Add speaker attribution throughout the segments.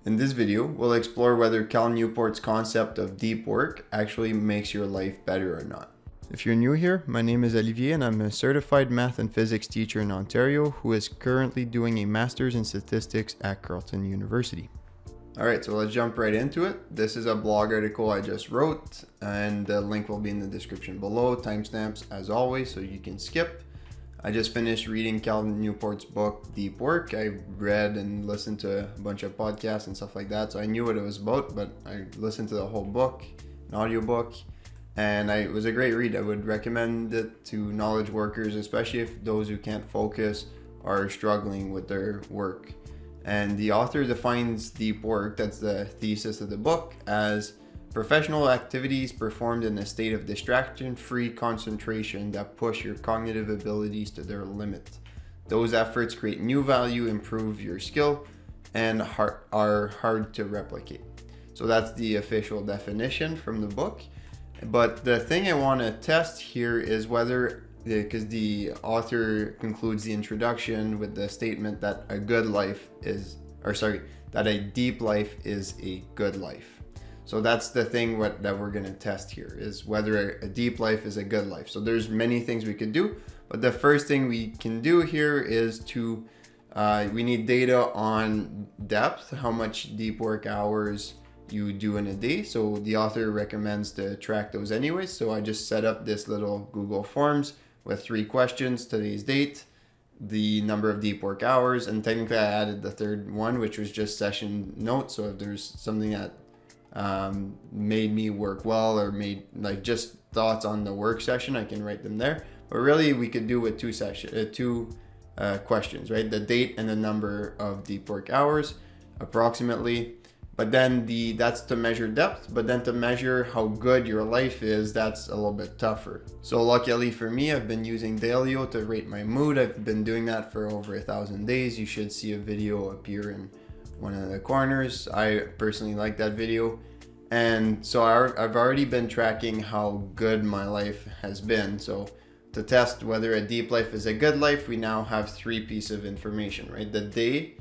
Speaker 1: In this video, we'll explore whether Cal Newport's concept of deep work actually makes your life better or not. If you're new here, my name is Olivier and I'm a certified math and physics teacher in Ontario who is currently doing a master's in statistics at Carleton University. Alright, so let's jump right into it. This is a blog article I just wrote and the link will be in the description below, timestamps as always, so you can skip. I just finished reading Cal Newport's book, Deep Work. I read and listened to a bunch of podcasts and stuff like that, so I knew what it was about, but I listened to the whole book, an audiobook, and it was a great read. I would recommend it to knowledge workers, especially if those who can't focus are struggling with their work. And the author defines deep work, that's the thesis of the book, as professional activities performed in a state of distraction-free concentration that push your cognitive abilities to their limit. Those efforts create new value, improve your skill, and are hard to replicate. So that's the official definition from the book. But the thing I want to test here is whether, because the author concludes the introduction with the statement that a deep life is a good life. So that's the thing that we're going to test here, is whether a deep life is a good life. So there's many things we could do, but the first thing we can do here is we need data on depth, how much deep work hours you do in a day. So the author recommends to track those anyways. So I just set up this little Google Forms with 3 questions: today's date, the number of deep work hours, and technically I added the third one, which was just session notes. So if there's something that made me work well or made just thoughts on the work session, I can write them there. But really we could do with two questions, right? The date and the number of deep work hours approximately. But then that's to measure depth, but then to measure how good your life is, that's a little bit tougher. So luckily for me, I've been using Daylio to rate my mood. I've been doing that for over 1,000 days. You should see a video appear in one of the corners. I personally like that video. And so I've already been tracking how good my life has been. So to test whether a deep life is a good life, we now have 3 pieces of information, right? The day,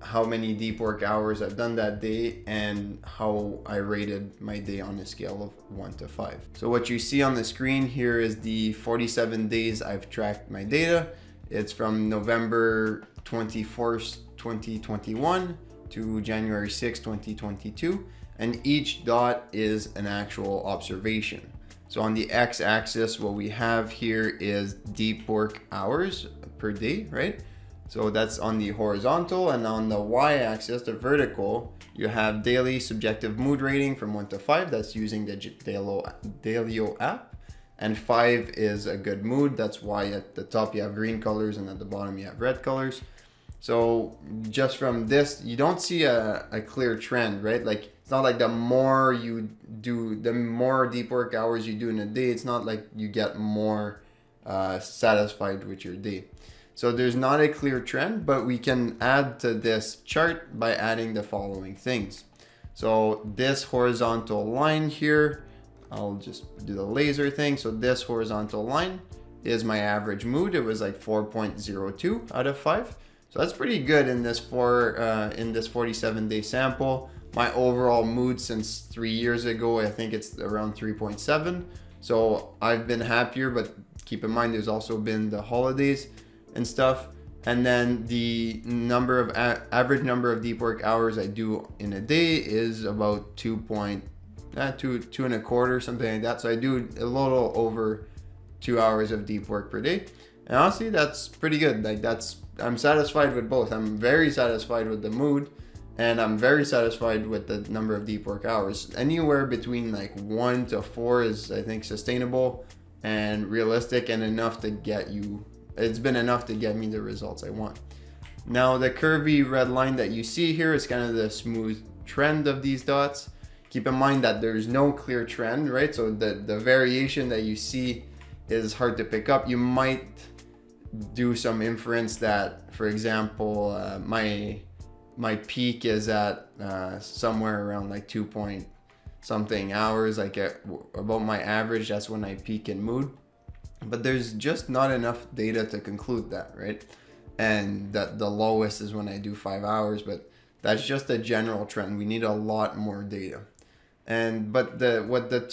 Speaker 1: how many deep work hours I've done that day, and how I rated my day on a scale of 1 to 5. So what you see on the screen here is the 47 days I've tracked my data. It's from November 21st, 2021 to January 6, 2022. And each dot is an actual observation. So on the x-axis, what we have here is deep work hours per day, right? So that's on the horizontal, and on the y-axis, the vertical, you have daily subjective mood rating from 1 to 5. That's using the Daylio app. And 5 is a good mood. That's why at the top you have green colors and at the bottom you have red colors. So just from this, you don't see a clear trend, right? Like, it's not like the more you do, the more deep work hours you do in a day, it's not like you get more satisfied with your day. So there's not a clear trend, but we can add to this chart by adding the following things. So this horizontal line here, I'll just do the laser thing. So this horizontal line is my average mood. It was like 4.02 out of 5. So that's pretty good in this 47-day sample. My overall mood since 3 years ago, I think it's around 3.7. So I've been happier, but keep in mind there's also been the holidays and stuff. And then the average number of deep work hours I do in a day is about 2.25, something like that. So I do a little over 2 hours of deep work per day. And honestly, that's pretty good. I'm satisfied with both. I'm very satisfied with the mood, and I'm very satisfied with the number of deep work hours. Anywhere between 1 to 4 is, I think, sustainable and realistic, and enough to get you. It's been enough to get me the results I want. Now, the curvy red line that you see here is kind of the smooth trend of these dots. Keep in mind that there's no clear trend, right? So the variation that you see is hard to pick up. You might do some inference that, for example, my peak is at somewhere around 2 point something hours, about my average. That's when I peak in mood. But there's just not enough data to conclude that, right? And that the lowest is when I do 5 hours, but That's just a general trend. We need a lot more data. But the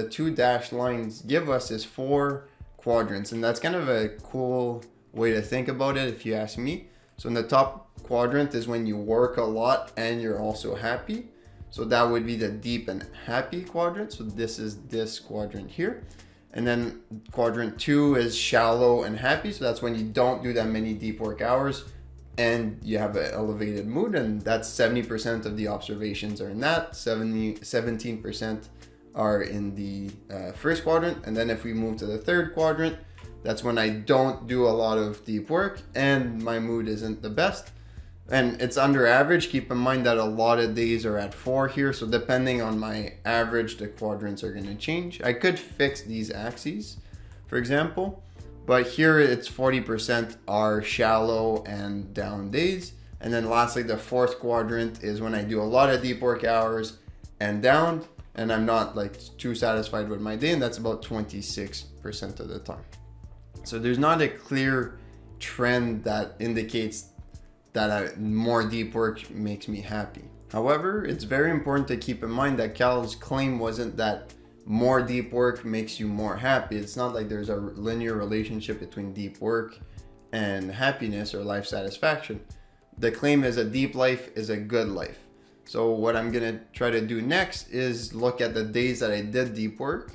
Speaker 1: two dashed lines give us is 4 quadrants, and that's kind of a cool way to think about it if you ask me. So in the top quadrant is when you work a lot and you're also happy. So that would be the deep and happy quadrant. So this is this quadrant here. And then quadrant 2 is shallow and happy. So that's when you don't do that many deep work hours and you have an elevated mood. And that's 70% of the observations are in that. 17% are in the first quadrant. And then if we move to the third quadrant, that's when I don't do a lot of deep work and my mood isn't the best. And it's under average. Keep in mind that a lot of days are at 4 here. So depending on my average, the quadrants are going to change. I could fix these axes, for example, but here it's 40% are shallow and down days. And then lastly, the fourth quadrant is when I do a lot of deep work hours and down, and I'm not like too satisfied with my day. And that's about 26% of the time. So there's not a clear trend that indicates that more deep work makes me happy. However, it's very important to keep in mind that Cal's claim wasn't that more deep work makes you more happy. It's not like there's a linear relationship between deep work and happiness or life satisfaction. The claim is a deep life is a good life. So what I'm gonna try to do next is look at the days that I did deep work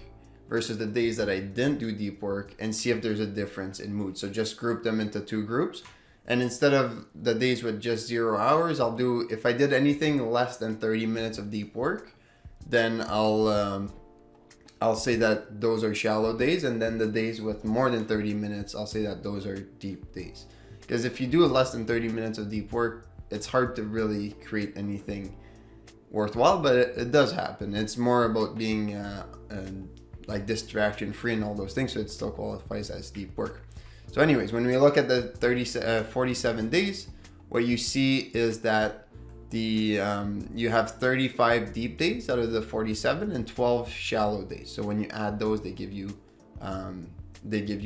Speaker 1: versus the days that I didn't do deep work and see if there's a difference in mood. So just group them into 2 groups. And instead of the days with just 0 hours, I'll do, if I did anything less than 30 minutes of deep work, then I'll say that those are shallow days. And then the days with more than 30 minutes, I'll say that those are deep days. Because if you do less than 30 minutes of deep work, it's hard to really create anything worthwhile, but it does happen. It's more about being like distraction free and all those things. So it still qualifies as deep work. So anyways, when we look at the 47 days, what you see is that you have 35 deep days out of the 47 and 12 shallow days. So when you add those, they give you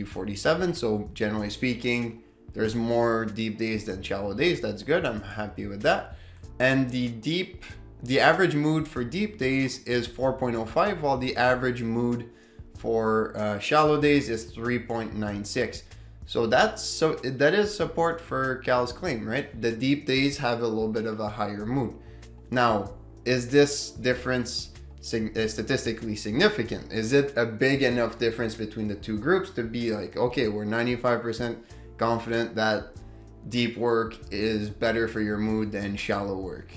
Speaker 1: 47. So generally speaking, there's more deep days than shallow days. That's good. I'm happy with that. And the average mood for deep days is 4.05, while the average mood for shallow days is 3.96. So that is support for Cal's claim, right? The deep days have a little bit of a higher mood. Now, is this difference statistically significant? Is it a big enough difference between the 2 groups to be like, okay, we're 95% confident that deep work is better for your mood than shallow work?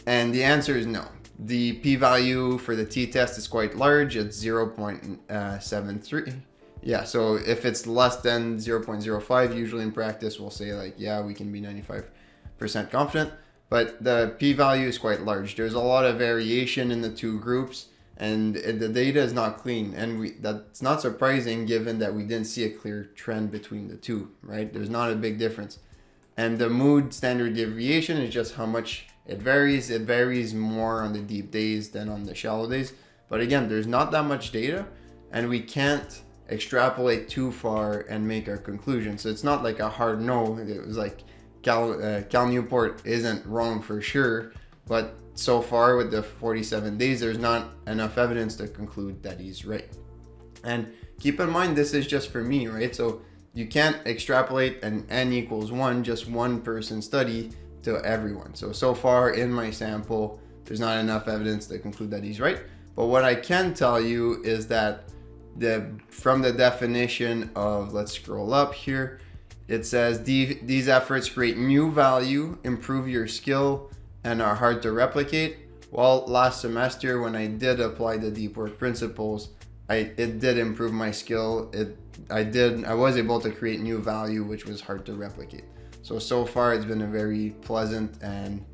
Speaker 1: And the answer is no. The p-value for the t-test is quite large. It's 0.73. Yeah, so if it's less than 0.05, usually in practice we'll say like, yeah, we can be 95% confident, but the p-value is quite large. There's a lot of variation in the 2 groups, and the data is not clean, and that's not surprising given that we didn't see a clear trend between the 2, right? There's not a big difference. And the mood standard deviation is just how much it varies. It varies more on the deep days than on the shallow days. But again, there's not that much data, and we can't extrapolate too far and make our conclusion. So it's not like a hard no. It was like Cal Newport isn't wrong for sure, but so far with the 47 days, there's not enough evidence to conclude that he's right. And keep in mind, this is just for me, right? So you can't extrapolate an n equals 1, just one person study, to everyone. So far in my sample, there's not enough evidence to conclude that he's right. But what I can tell you is that from the definition of, let's scroll up here, it says these efforts create new value, improve your skill, and are hard to replicate. Well, last semester when I did apply the deep work principles, it did improve my skill. I was able to create new value, which was hard to replicate. So far it's been a very pleasant and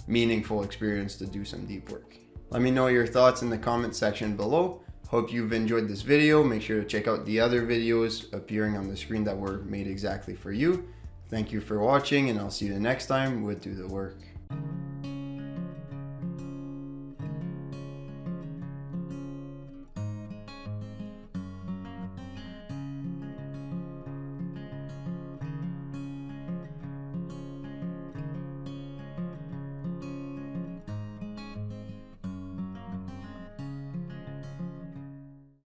Speaker 1: meaningful experience to do some deep work. Let me know your thoughts in the comment section below. Hope you've enjoyed this video. Make sure to check out the other videos appearing on the screen that were made exactly for you. Thank you for watching, and I'll see you the next time with Do the Work.